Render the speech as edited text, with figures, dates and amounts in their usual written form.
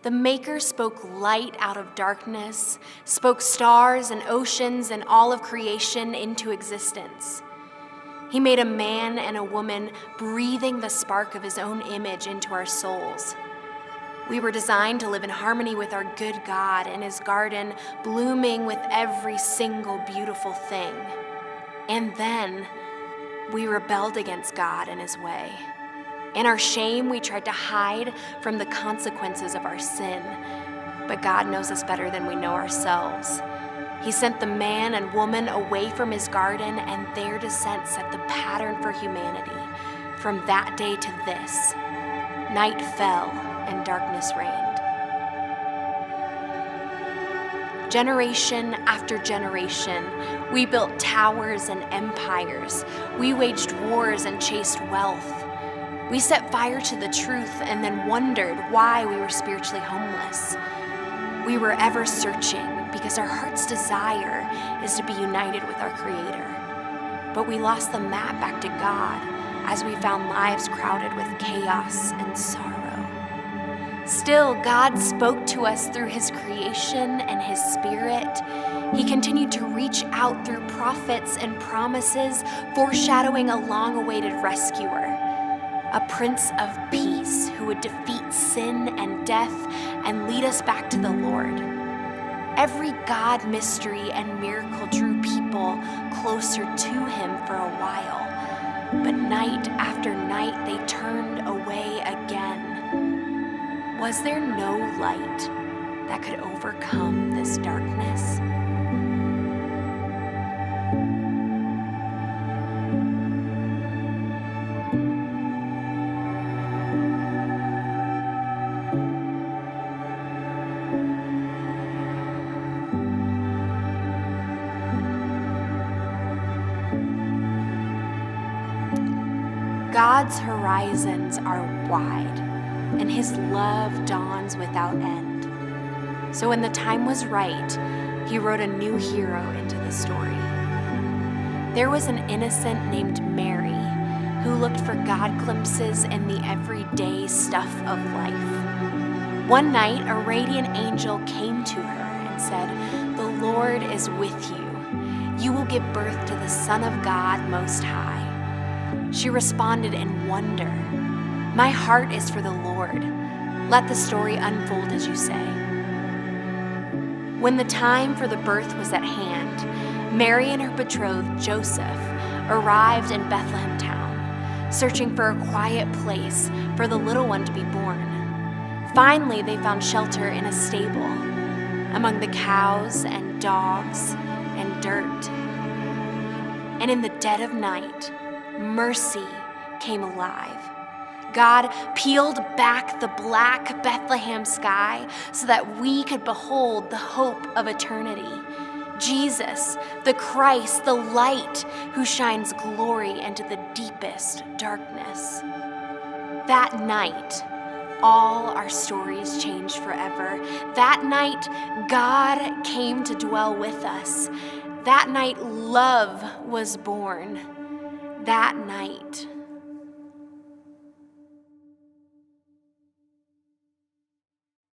The Maker spoke light out of darkness, spoke stars and oceans and all of creation into existence. He made a man and a woman, breathing the spark of his own image into our souls. We were designed to live in harmony with our good God in his garden, blooming with every single beautiful thing. And then we rebelled against God and his way. In our shame, we tried to hide from the consequences of our sin. But God knows us better than we know ourselves. He sent the man and woman away from his garden, and their descent set the pattern for humanity. From that day to this, night fell and darkness reigned. Generation after generation, we built towers and empires. We waged wars and chased wealth. We set fire to the truth and then wondered why we were spiritually homeless. We were ever searching because our heart's desire is to be united with our Creator. But we lost the map back to God as we found lives crowded with chaos and sorrow. Still, God spoke to us through his creation and his Spirit. He continued to reach out through prophets and promises, foreshadowing a long-awaited rescuer. A Prince of Peace who would defeat sin and death and lead us back to the Lord. Every God mystery and miracle drew people closer to him for a while, but night after night they turned away again. Was there no light that could overcome this darkness? God's horizons are wide, and his love dawns without end. So when the time was right, he wrote a new hero into the story. There was an innocent named Mary who looked for God glimpses in the everyday stuff of life. One night, a radiant angel came to her and said, "The Lord is with you. You will give birth to the Son of God Most High." She responded in wonder, "My heart is for the Lord. Let the story unfold as you say." When the time for the birth was at hand, Mary and her betrothed, Joseph, arrived in Bethlehem town, searching for a quiet place for the little one to be born. Finally, they found shelter in a stable, among the cows and dogs and dirt. And in the dead of night, mercy came alive. God peeled back the black Bethlehem sky so that we could behold the hope of eternity. Jesus, the Christ, the light who shines glory into the deepest darkness. That night, all our stories changed forever. That night, God came to dwell with us. That night, love was born. That night,